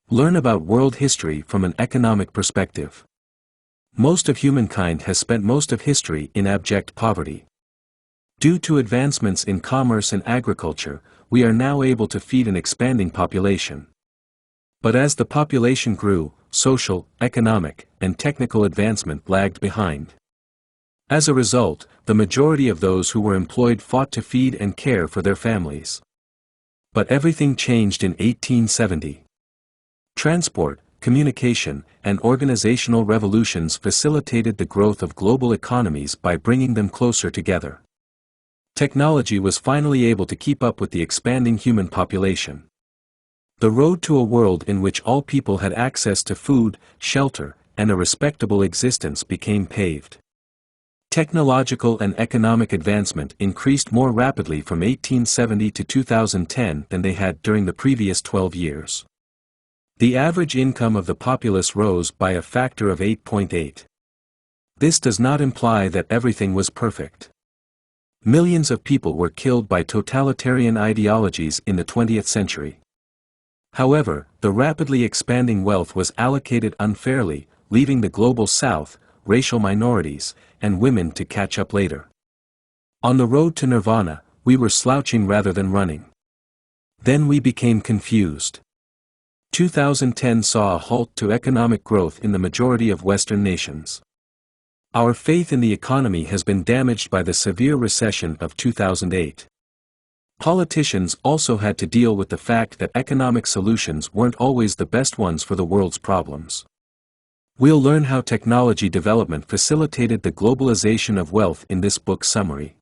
Learn about world history from an economic perspective. Most of humankind has spent most of history in abject poverty. Due to advancements in commerce and agriculture, we are now able to feed an expanding population. But as the population grew, social, economic, and technical advancement lagged behind. As a result, the majority of those who were employed fought to feed and care for their families. But everything changed in 1870. Transport, communication, and organizational revolutions facilitated the growth of global economies by bringing them closer together. Technology was finally able to keep up with the expanding human population. The road to a world in which all people had access to food, shelter, and a respectable existence became paved. Technological and economic advancement increased more rapidly from 1870 to 2010 than they had during the previous 12 years. The average income of the populace rose by a factor of 8.8. This does not imply that everything was perfect. Millions of people were killed by totalitarian ideologies in the 20th century. However, the rapidly expanding wealth was allocated unfairly, leaving the global south, racial minorities, and women to catch up later. On the road to nirvana, we were slouching rather than running. Then we became confused. 2010 saw a halt to economic growth in the majority of Western nations. Our faith in the economy has been damaged by the severe recession of 2008. Politicians also had to deal with the fact that economic solutions weren't always the best ones for the world's problems. We'll learn how technology development facilitated the globalization of wealth in this book summary.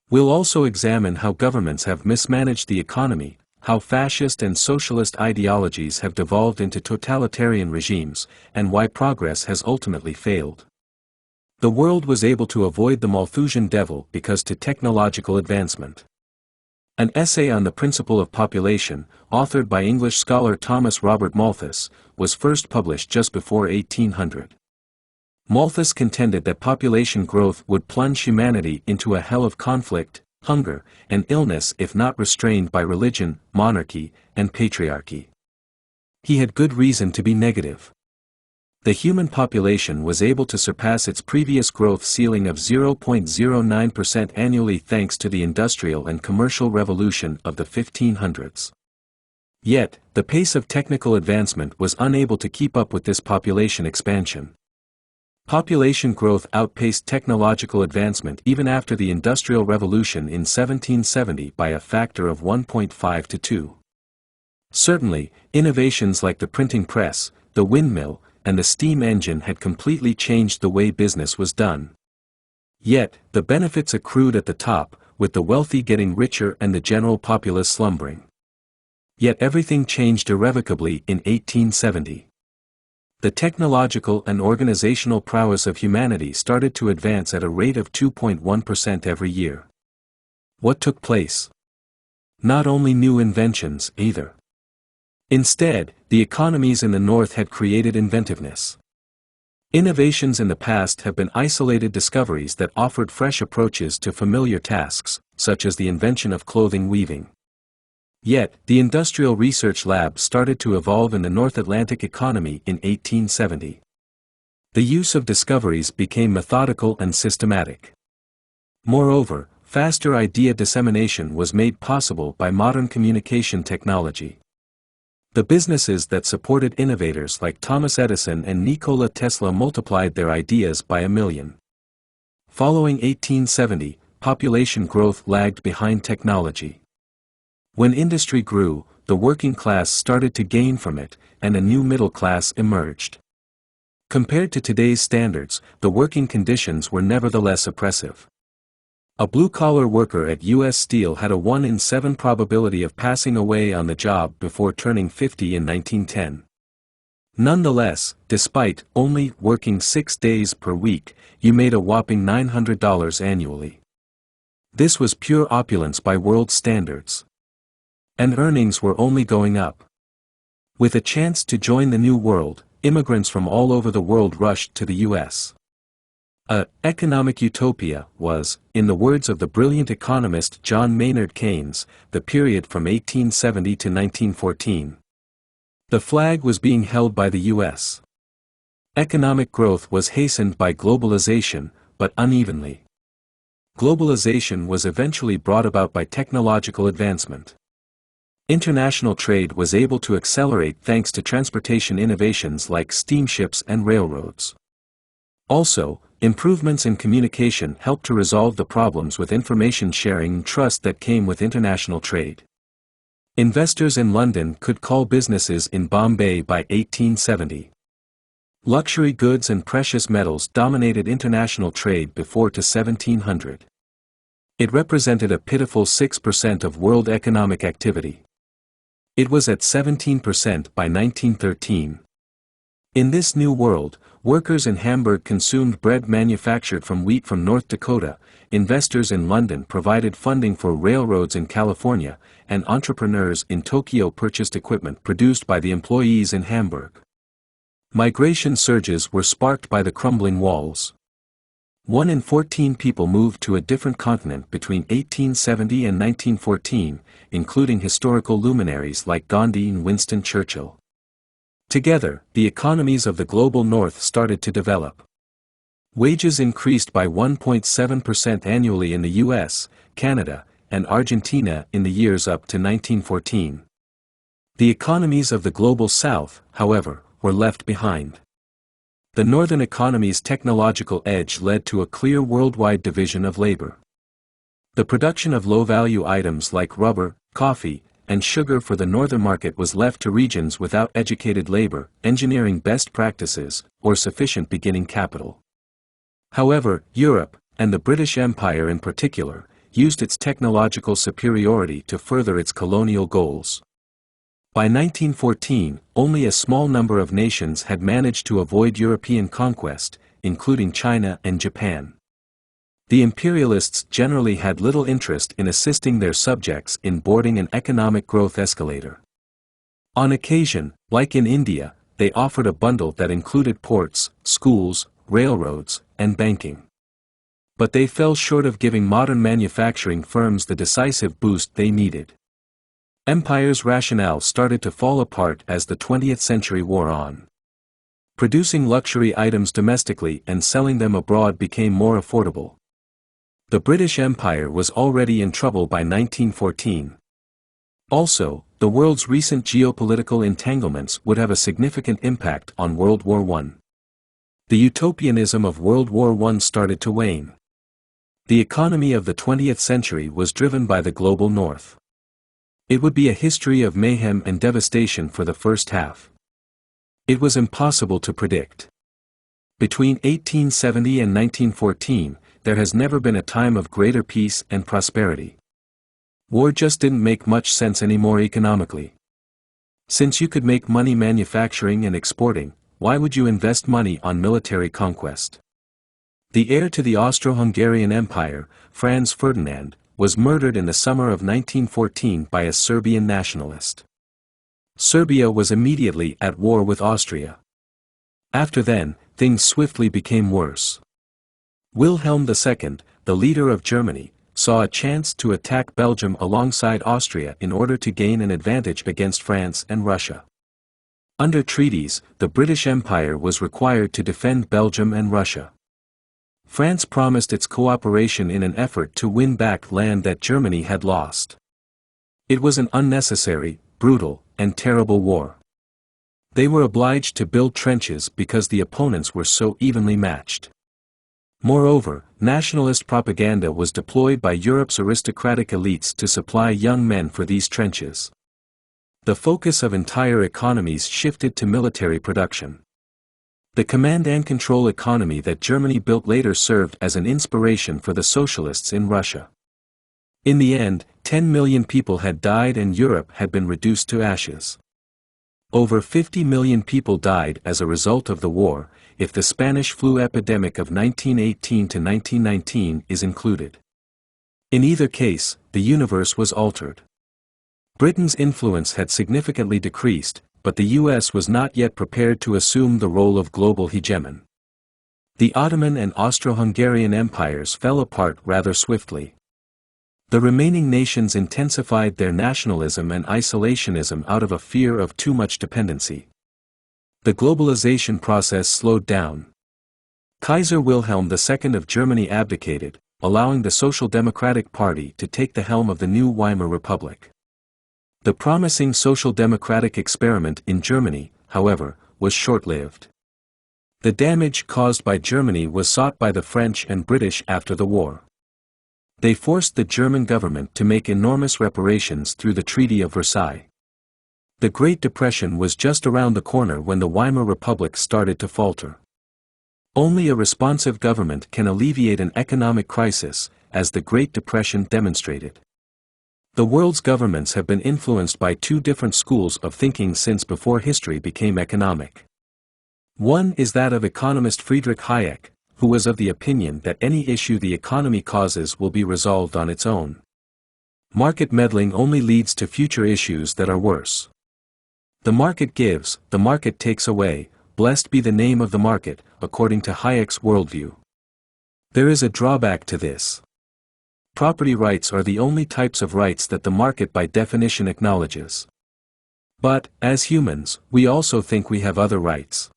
We'll also examine how governments have mismanaged the economy, how fascist and socialist ideologies have devolved into totalitarian regimes, and why progress has ultimately failed. The world was able to avoid the Malthusian devil because to technological advancement. An essay on the principle of population, authored by English scholar Thomas Robert Malthus, was first published just before 1800. Malthus contended that population growth would plunge humanity into a hell of conflict, hunger, and illness if not restrained by religion, monarchy, and patriarchy. He had good reason to be negative. The human population was able to surpass its previous growth ceiling of 0.09% annually thanks to the industrial and commercial revolution of the 1500s. Yet, the pace of technical advancement was unable to keep up with this population expansion. Population growth outpaced technological advancement even after the Industrial Revolution in 1770 by a factor of 1.5 to 2. Certainly, innovations like the printing press, the windmill, and the steam engine had completely changed the way business was done. Yet, the benefits accrued at the top, with the wealthy getting richer and the general populace slumbering. Yet everything changed irrevocably in 1870. The technological and organizational prowess of humanity started to advance at a rate of 2.1% every year. What took place? Not only new inventions, either. Instead, the economies in the North had created inventiveness. Innovations in the past have been isolated discoveries that offered fresh approaches to familiar tasks, such as the invention of clothing weaving. Yet, the Industrial Research Lab started to evolve in the North Atlantic economy in 1870. The use of discoveries became methodical and systematic. Moreover, faster idea dissemination was made possible by modern communication technology. The businesses that supported innovators like Thomas Edison and Nikola Tesla multiplied their ideas by a million. Following 1870, population growth lagged behind technology. When industry grew, the working class started to gain from it, and a new middle class emerged. Compared to today's standards, the working conditions were nevertheless oppressive. A blue-collar worker at U.S. Steel had a 1 in 7 probability of passing away on the job before turning 50 in 1910. Nonetheless, despite only working 6 days per week, you made a whopping $900 annually. This was pure opulence by world standards. And earnings were only going up. With a chance to join the new world, immigrants from all over the world rushed to the U.S. Economic utopia was, in the words of the brilliant economist John Maynard Keynes, the period from 1870 to 1914. The flag was being held by the U.S. Economic growth was hastened by globalization, but unevenly. Globalization was eventually brought about by technological advancement. International trade was able to accelerate thanks to transportation innovations like steamships and railroads. Also, improvements in communication helped to resolve the problems with information sharing and trust that came with international trade. Investors in London could call businesses in Bombay by 1870. Luxury goods and precious metals dominated international trade before to 1700. It represented a pitiful 6% of world economic activity. It was at 17% by 1913. In this new world, workers in Hamburg consumed bread manufactured from wheat from North Dakota, investors in London provided funding for railroads in California, and entrepreneurs in Tokyo purchased equipment produced by the employees in Hamburg. Migration surges were sparked by the crumbling walls. 1 in 14 people moved to a different continent between 1870 and 1914, including historical luminaries like Gandhi and Winston Churchill. Together, the economies of the global north started to develop. Wages increased by 1.7% annually in the US, Canada, and Argentina in the years up to 1914. The economies of the global south, however, were left behind. The northern economy's technological edge led to a clear worldwide division of labor. The production of low-value items like rubber, coffee, and sugar for the northern market was left to regions without educated labor, engineering best practices, or sufficient beginning capital. However, Europe, and the British Empire in particular, used its technological superiority to further its colonial goals. By 1914, only a small number of nations had managed to avoid European conquest, including China and Japan. The imperialists generally had little interest in assisting their subjects in boarding an economic growth escalator. On occasion, like in India, they offered a bundle that included ports, schools, railroads, and banking. But they fell short of giving modern manufacturing firms the decisive boost they needed. Empire's rationale started to fall apart as the 20th century wore on. Producing luxury items domestically and selling them abroad became more affordable. The British Empire was already in trouble by 1914. Also, the world's recent geopolitical entanglements would have a significant impact on World War I. The utopianism of World War I started to wane. The economy of the 20th century was driven by the global north. It would be a history of mayhem and devastation for the first half. It was impossible to predict. Between 1870 and 1914, there has never been a time of greater peace and prosperity. War just didn't make much sense anymore economically. Since you could make money manufacturing and exporting, why would you invest money on military conquest? The heir to the Austro-Hungarian Empire, Franz Ferdinand, was murdered in the summer of 1914 by a Serbian nationalist. Serbia was immediately at war with Austria. After then, things swiftly became worse. Wilhelm II, the leader of Germany, saw a chance to attack Belgium alongside Austria in order to gain an advantage against France and Russia. Under treaties, the British Empire was required to defend Belgium and Russia. France promised its cooperation in an effort to win back land that Germany had lost. It was an unnecessary, brutal, and terrible war. They were obliged to build trenches because the opponents were so evenly matched. Moreover, nationalist propaganda was deployed by Europe's aristocratic elites to supply young men for these trenches. The focus of entire economies shifted to military production. The command and control economy that Germany built later served as an inspiration for the socialists in Russia. In the end, 10 million people had died and Europe had been reduced to ashes. Over 50 million people died as a result of the war, if the Spanish flu epidemic of 1918 to 1919 is included. In either case, the universe was altered. Britain's influence had significantly decreased, but the US was not yet prepared to assume the role of global hegemon. The Ottoman and Austro-Hungarian empires fell apart rather swiftly. The remaining nations intensified their nationalism and isolationism out of a fear of too much dependency. The globalization process slowed down. Kaiser Wilhelm II of Germany abdicated, allowing the Social Democratic Party to take the helm of the new Weimar Republic. The promising social democratic experiment in Germany, however, was short-lived. The damage caused by Germany was sought by the French and British after the war. They forced the German government to make enormous reparations through the Treaty of Versailles. The Great Depression was just around the corner when the Weimar Republic started to falter. Only a responsive government can alleviate an economic crisis, as the Great Depression demonstrated. The world's governments have been influenced by two different schools of thinking since before history became economic. One is that of economist Friedrich Hayek, who was of the opinion that any issue the economy causes will be resolved on its own. Market meddling only leads to future issues that are worse. The market gives, the market takes away, blessed be the name of the market, according to Hayek's worldview. There is a drawback to this. Property rights are the only types of rights that the market by definition acknowledges. But, as humans, we also think we have other rights.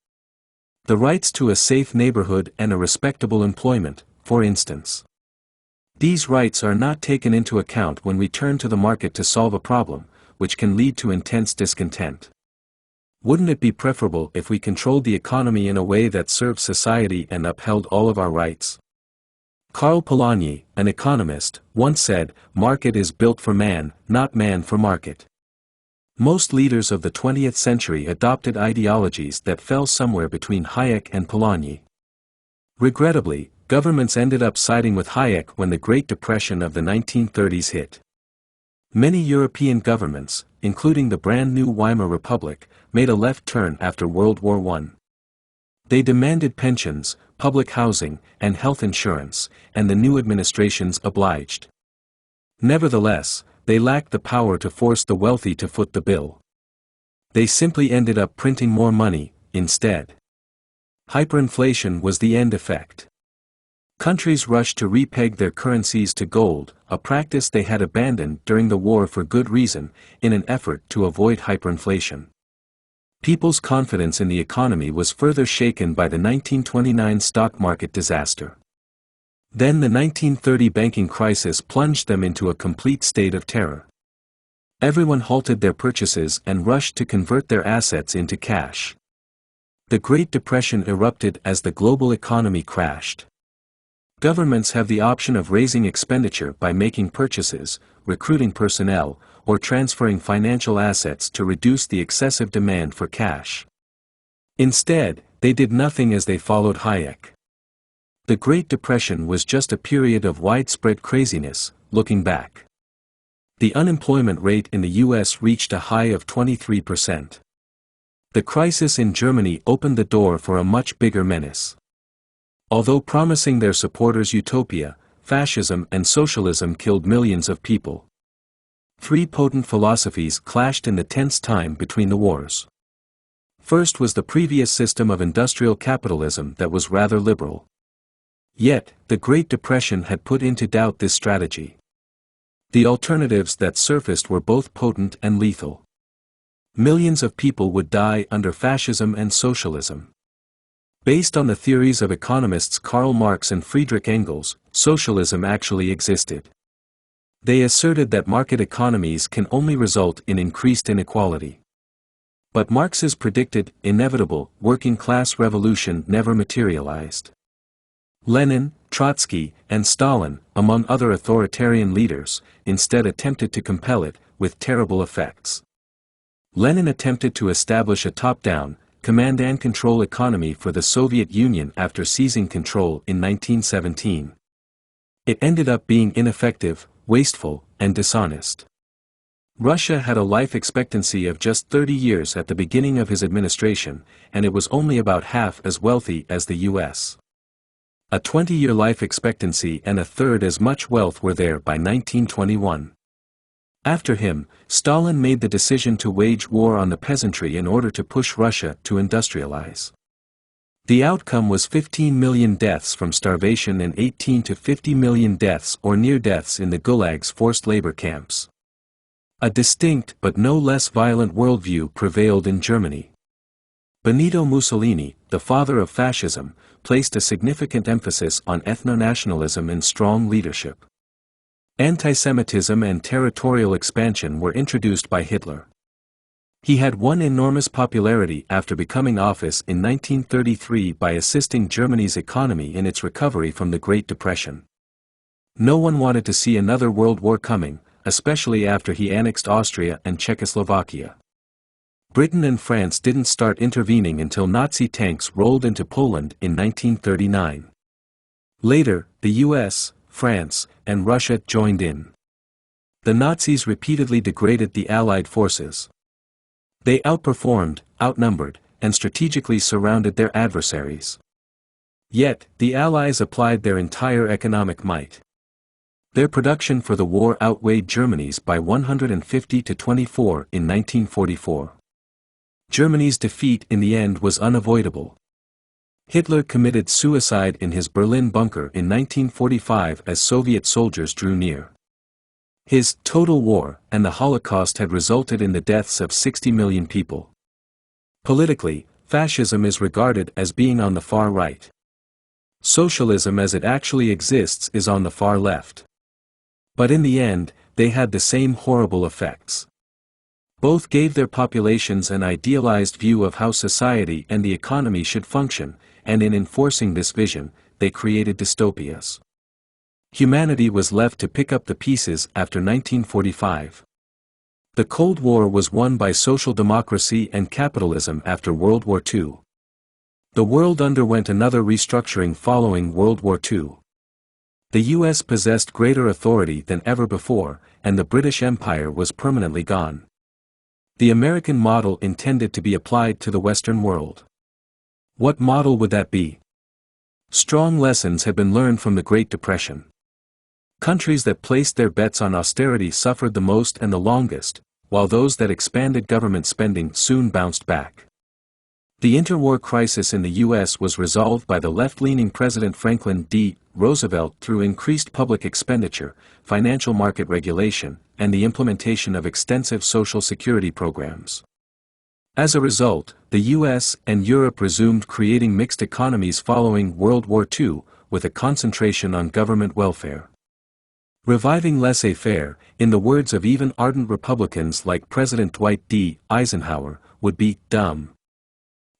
The rights to a safe neighborhood and a respectable employment, for instance. These rights are not taken into account when we turn to the market to solve a problem, which can lead to intense discontent. Wouldn't it be preferable if we controlled the economy in a way that served society and upheld all of our rights? Karl Polanyi, an economist, once said, "Market is built for man, not man for market." Most leaders of the 20th century adopted ideologies that fell somewhere between Hayek and Polanyi. Regrettably, governments ended up siding with Hayek when the Great Depression of the 1930s hit. Many European governments, including the brand new Weimar Republic, made a left turn after World War I. They demanded pensions, public housing, and health insurance, and the new administrations obliged. Nevertheless, they lacked the power to force the wealthy to foot the bill. They simply ended up printing more money, instead. Hyperinflation was the end effect. Countries rushed to repeg their currencies to gold, a practice they had abandoned during the war for good reason, in an effort to avoid hyperinflation. People's confidence in the economy was further shaken by the 1929 stock market disaster. Then the 1930 banking crisis plunged them into a complete state of terror. Everyone halted their purchases and rushed to convert their assets into cash. The Great Depression erupted as the global economy crashed. Governments have the option of raising expenditure by making purchases, recruiting personnel, or transferring financial assets to reduce the excessive demand for cash. Instead, they did nothing as they followed Hayek. The Great Depression was just a period of widespread craziness, looking back. The unemployment rate in the US reached a high of 23%. The crisis in Germany opened the door for a much bigger menace. Although promising their supporters utopia, fascism and socialism killed millions of people. Three potent philosophies clashed in the tense time between the wars. First was the previous system of industrial capitalism that was rather liberal. Yet, the Great Depression had put into doubt this strategy. The alternatives that surfaced were both potent and lethal. Millions of people would die under fascism and socialism. Based on the theories of economists Karl Marx and Friedrich Engels, socialism actually existed. They asserted that market economies can only result in increased inequality. But Marx's predicted, inevitable, working-class revolution never materialized. Lenin, Trotsky, and Stalin, among other authoritarian leaders, instead attempted to compel it, with terrible effects. Lenin attempted to establish a top-down, command-and-control economy for the Soviet Union after seizing control in 1917. It ended up being ineffective, wasteful, and dishonest. Russia had a life expectancy of just 30 years at the beginning of his administration, and it was only about half as wealthy as the US. A 20-year life expectancy and a third as much wealth were there by 1921. After him, Stalin made the decision to wage war on the peasantry in order to push Russia to industrialize. The outcome was 15 million deaths from starvation and 18 to 50 million deaths or near deaths in the gulags, forced labor camps. A distinct but no less violent worldview prevailed in Germany. Benito Mussolini, the father of fascism, placed a significant emphasis on ethno-nationalism and strong leadership. Antisemitism and territorial expansion were introduced by Hitler. He had won enormous popularity after becoming office in 1933 by assisting Germany's economy in its recovery from the Great Depression. No one wanted to see another world war coming, especially after he annexed Austria and Czechoslovakia. Britain and France didn't start intervening until Nazi tanks rolled into Poland in 1939. Later, the US, France, and Russia joined in. The Nazis repeatedly degraded the Allied forces. They outperformed, outnumbered, and strategically surrounded their adversaries. Yet, the Allies applied their entire economic might. Their production for the war outweighed Germany's by 150 to 24 in 1944. Germany's defeat in the end was unavoidable. Hitler committed suicide in his Berlin bunker in 1945 as Soviet soldiers drew near. His total war and the Holocaust had resulted in the deaths of 60 million people. Politically, fascism is regarded as being on the far right. Socialism as it actually exists is on the far left. But in the end, they had the same horrible effects. Both gave their populations an idealized view of how society and the economy should function, and in enforcing this vision, they created dystopias. Humanity was left to pick up the pieces after 1945. The Cold War was won by social democracy and capitalism after World War II. The world underwent another restructuring following World War II. The US possessed greater authority than ever before, and the British Empire was permanently gone. The American model intended to be applied to the Western world. What model would that be? Strong lessons had been learned from the Great Depression. Countries that placed their bets on austerity suffered the most and the longest, while those that expanded government spending soon bounced back. The interwar crisis in the U.S. was resolved by the left-leaning President Franklin D. Roosevelt through increased public expenditure, financial market regulation, and the implementation of extensive Social Security programs. As a result, the U.S. and Europe resumed creating mixed economies following World War II, with a concentration on government welfare. Reviving laissez-faire, in the words of even ardent Republicans like President Dwight D. Eisenhower, would be dumb.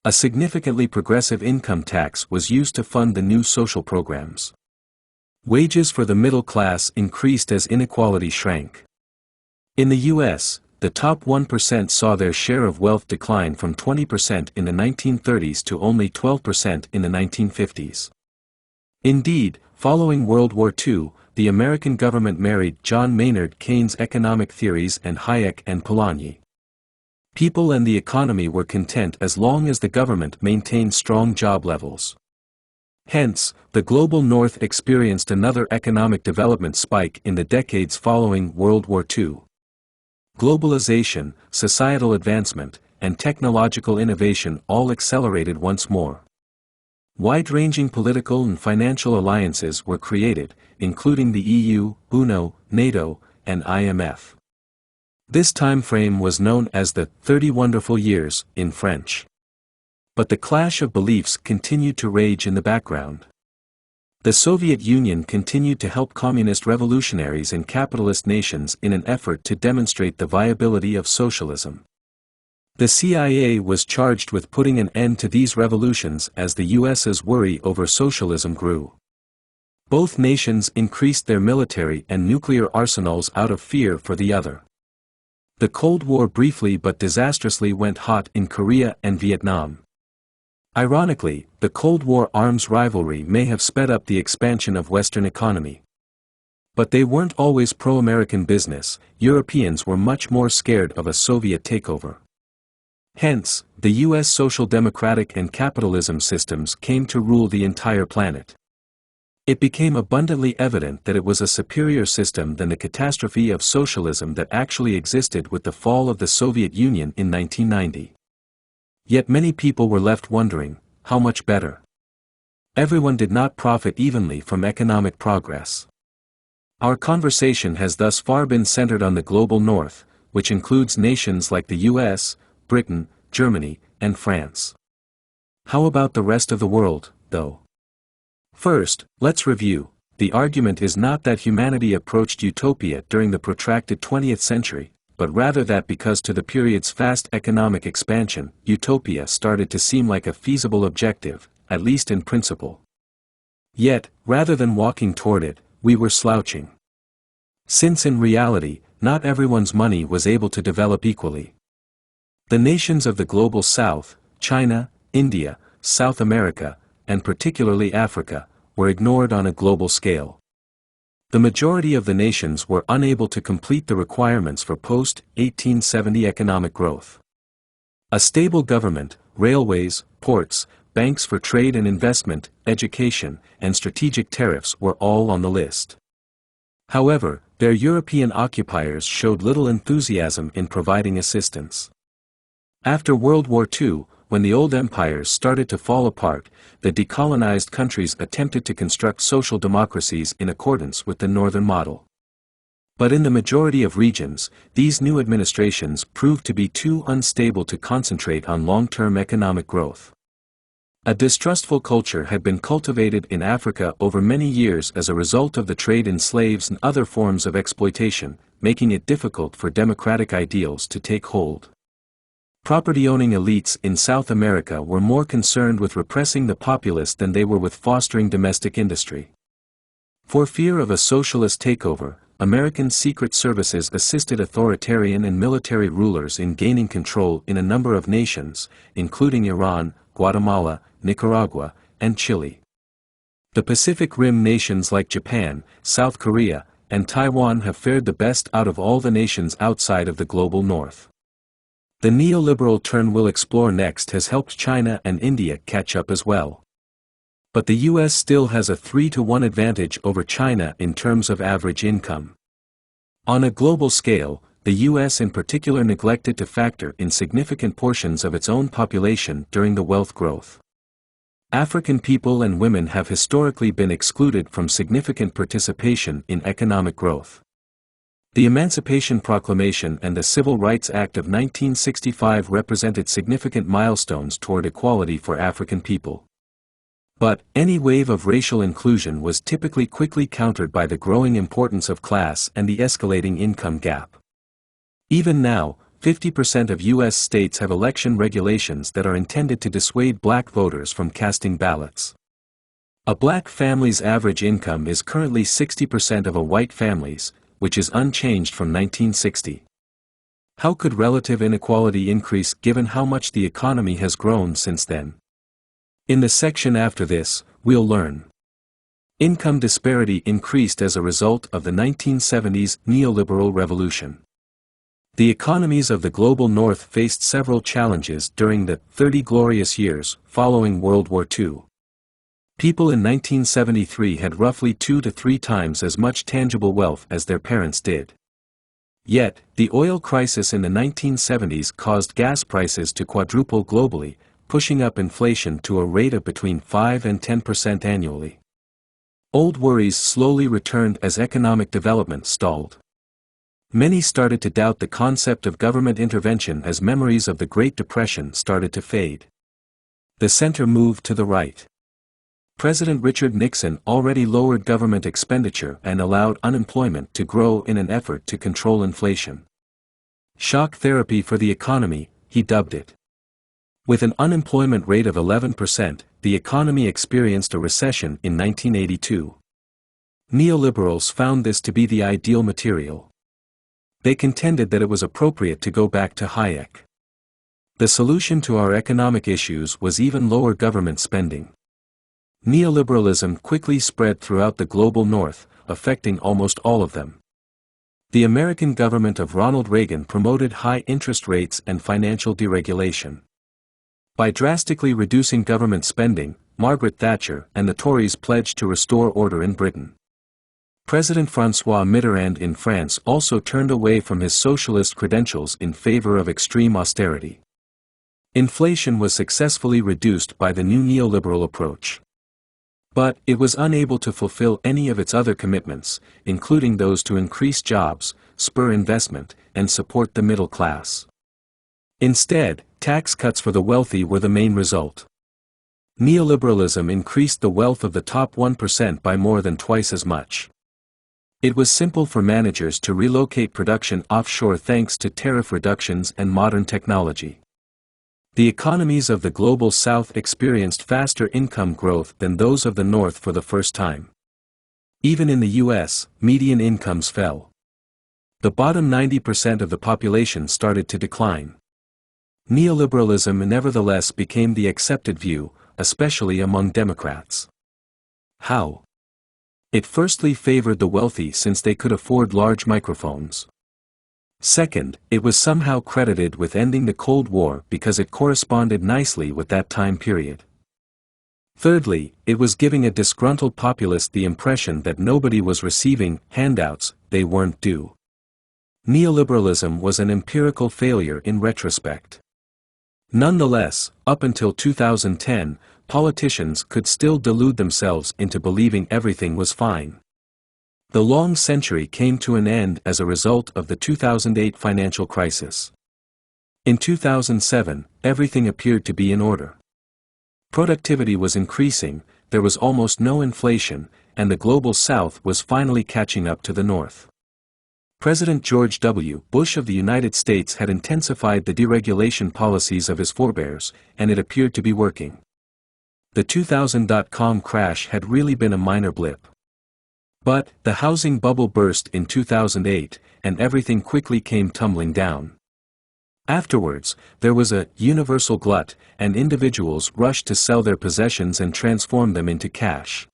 A significantly progressive income tax was used to fund the new social programs. Wages for the middle class increased as inequality shrank. In the U.S., the top 1% saw their share of wealth decline from 20% in the 1930s to only 12% in the 1950s. Indeed, following World War II, the American government married John Maynard Keynes' economic theories and Hayek and Polanyi. People and the economy were content as long as the government maintained strong job levels. Hence, the global North experienced another economic development spike in the decades following World War II. Globalization, societal advancement, and technological innovation all accelerated once more. Wide-ranging political and financial alliances were created, including the EU, UNO, NATO, and IMF. This time frame was known as the 30 Wonderful Years in French. But the clash of beliefs continued to rage in the background. The Soviet Union continued to help communist revolutionaries and capitalist nations in an effort to demonstrate the viability of socialism. The CIA was charged with putting an end to these revolutions as the US's worry over socialism grew. Both nations increased their military and nuclear arsenals out of fear for the other. The Cold War briefly but disastrously went hot in Korea and Vietnam. Ironically, the Cold War arms rivalry may have sped up the expansion of Western economy. But they weren't always pro-American business. Europeans were much more scared of a Soviet takeover. Hence, the U.S. social democratic and capitalism systems came to rule the entire planet. It became abundantly evident that it was a superior system than the catastrophe of socialism that actually existed with the fall of the Soviet Union in 1990. Yet many people were left wondering, how much better? Everyone did not profit evenly from economic progress. Our conversation has thus far been centered on the global north, which includes nations like the US, Britain, Germany, and France. How about the rest of the world, though? First, let's review. The argument is not that humanity approached utopia during the protracted 20th century, but rather that because to the period's fast economic expansion, utopia started to seem like a feasible objective, at least in principle. Yet, rather than walking toward it, we were slouching. Since in reality, not everyone's money was able to develop equally. The nations of the global south, China, India, South America, and particularly Africa, were ignored on a global scale. The majority of the nations were unable to complete the requirements for post-1870 economic growth. A stable government, railways, ports, banks for trade and investment, education, and strategic tariffs were all on the list. However, their European occupiers showed little enthusiasm in providing assistance. After World War II, when the old empires started to fall apart, the decolonized countries attempted to construct social democracies in accordance with the northern model. But in the majority of regions, these new administrations proved to be too unstable to concentrate on long-term economic growth. A distrustful culture had been cultivated in Africa over many years as a result of the trade in slaves and other forms of exploitation, making it difficult for democratic ideals to take hold. Property-owning elites in South America were more concerned with repressing the populace than they were with fostering domestic industry. For fear of a socialist takeover, American secret services assisted authoritarian and military rulers in gaining control in a number of nations, including Iran, Guatemala, Nicaragua, and Chile. The Pacific Rim nations like Japan, South Korea, and Taiwan have fared the best out of all the nations outside of the global north. The neoliberal turn we'll explore next has helped China and India catch up as well. But the US still has a 3-to-1 advantage over China in terms of average income. On a global scale, the US in particular neglected to factor in significant portions of its own population during the wealth growth. African people and women have historically been excluded from significant participation in economic growth. The Emancipation Proclamation and the Civil Rights Act of 1965 represented significant milestones toward equality for African people. But, any wave of racial inclusion was typically quickly countered by the growing importance of class and the escalating income gap. Even now, 50% of U.S. states have election regulations that are intended to dissuade black voters from casting ballots. A black family's average income is currently 60% of a white family's, which is unchanged from 1960. How could relative inequality increase given how much the economy has grown since then? In the section after this, we'll learn. Income disparity increased as a result of the 1970s neoliberal revolution. The economies of the global north faced several challenges during the 30 glorious years following World War II. People in 1973 had roughly 2 to 3 times as much tangible wealth as their parents did. Yet, the oil crisis in the 1970s caused gas prices to quadruple globally, pushing up inflation to a rate of between 5 and 10% annually. Old worries slowly returned as economic development stalled. Many started to doubt the concept of government intervention as memories of the Great Depression started to fade. The center moved to the right. President Richard Nixon already lowered government expenditure and allowed unemployment to grow in an effort to control inflation. Shock therapy for the economy, he dubbed it. With an unemployment rate of 11%, the economy experienced a recession in 1982. Neoliberals found this to be the ideal material. They contended that it was appropriate to go back to Hayek. The solution to our economic issues was even lower government spending. Neoliberalism quickly spread throughout the global north, affecting almost all of them. The American government of Ronald Reagan promoted high interest rates and financial deregulation. By drastically reducing government spending, Margaret Thatcher and the Tories pledged to restore order in Britain. President François Mitterrand in France also turned away from his socialist credentials in favor of extreme austerity. Inflation was successfully reduced by the new neoliberal approach. But it was unable to fulfill any of its other commitments, including those to increase jobs, spur investment, and support the middle class. Instead, tax cuts for the wealthy were the main result. Neoliberalism increased the wealth of the top 1% by more than twice as much. It was simple for managers to relocate production offshore thanks to tariff reductions and modern technology. The economies of the Global South experienced faster income growth than those of the North for the first time. Even in the US, median incomes fell. The bottom 90% of the population started to decline. Neoliberalism nevertheless became the accepted view, especially among Democrats. How? It firstly favored the wealthy since they could afford large microphones. Second, it was somehow credited with ending the Cold War because it corresponded nicely with that time period. Thirdly, it was giving a disgruntled populace the impression that nobody was receiving handouts they weren't due. Neoliberalism was an empirical failure in retrospect. Nonetheless, up until 2010, politicians could still delude themselves into believing everything was fine. The long century came to an end as a result of the 2008 financial crisis. In 2007, everything appeared to be in order. Productivity was increasing, there was almost no inflation, and the Global South was finally catching up to the North. President George W. Bush of the United States had intensified the deregulation policies of his forebears, and it appeared to be working. The 2000 dot-com crash had really been a minor blip. But the housing bubble burst in 2008, and everything quickly came tumbling down. Afterwards, there was a universal glut, and individuals rushed to sell their possessions and transform them into cash.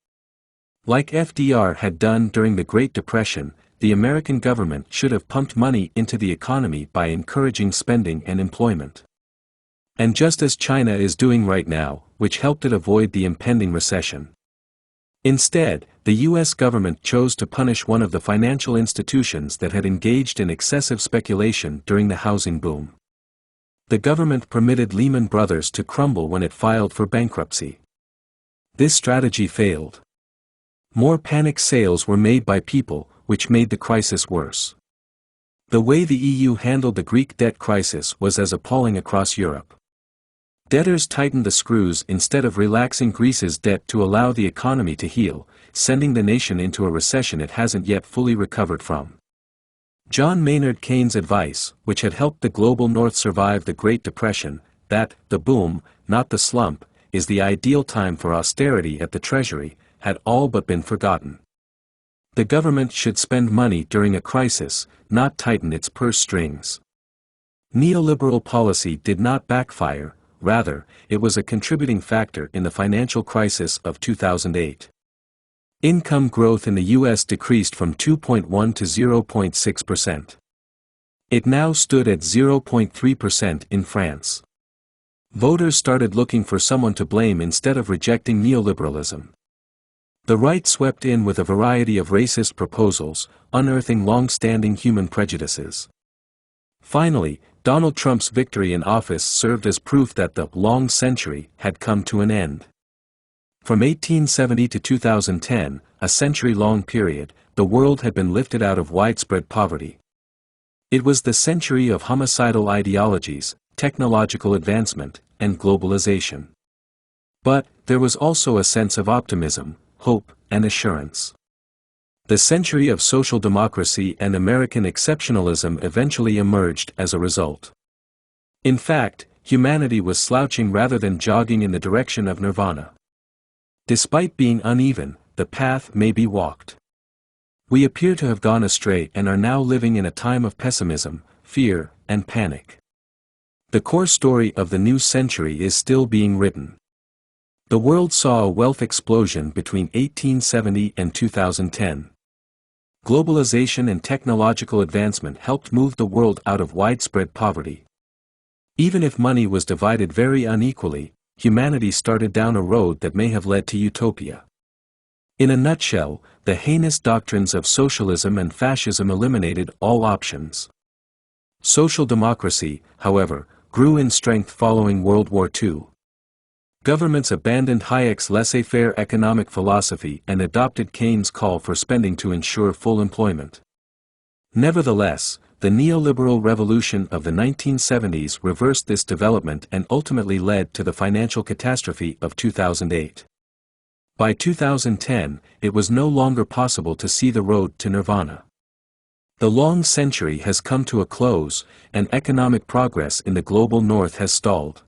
Like FDR had done during the Great Depression, the American government should have pumped money into the economy by encouraging spending and employment. And just as China is doing right now, which helped it avoid the impending recession. Instead, the US government chose to punish one of the financial institutions that had engaged in excessive speculation during the housing boom. The government permitted Lehman Brothers to crumble when it filed for bankruptcy. This strategy failed. More panic sales were made by people, which made the crisis worse. The way the EU handled the Greek debt crisis was as appalling across Europe. Debtors tightened the screws instead of relaxing Greece's debt to allow the economy to heal, sending the nation into a recession it hasn't yet fully recovered from. John Maynard Keynes' advice, which had helped the global North survive the Great Depression, that the boom, not the slump, is the ideal time for austerity at the Treasury, had all but been forgotten. The government should spend money during a crisis, not tighten its purse strings. Neoliberal policy did not backfire, rather, it was a contributing factor in the financial crisis of 2008. Income growth in the US decreased from 2.1 to 0.6%. It now stood at 0.3% in France. Voters started looking for someone to blame instead of rejecting neoliberalism. The right swept in with a variety of racist proposals, unearthing long-standing human prejudices. Finally, Donald Trump's victory in office served as proof that the long century had come to an end. From 1870 to 2010, a century-long period, the world had been lifted out of widespread poverty. It was the century of homicidal ideologies, technological advancement, and globalization. But there was also a sense of optimism, hope, and assurance. The century of social democracy and American exceptionalism eventually emerged as a result. In fact, humanity was slouching rather than jogging in the direction of nirvana. Despite being uneven, the path may be walked. We appear to have gone astray and are now living in a time of pessimism, fear, and panic. The core story of the new century is still being written. The world saw a wealth explosion between 1870 and 2010. Globalization and technological advancement helped move the world out of widespread poverty. Even if money was divided very unequally, humanity started down a road that may have led to utopia. In a nutshell, the heinous doctrines of socialism and fascism eliminated all options. Social democracy, however, grew in strength following World War II. Governments abandoned Hayek's laissez-faire economic philosophy and adopted Keynes' call for spending to ensure full employment. Nevertheless, the neoliberal revolution of the 1970s reversed this development and ultimately led to the financial catastrophe of 2008. By 2010, it was no longer possible to see the road to nirvana. The long century has come to a close, and economic progress in the global north has stalled.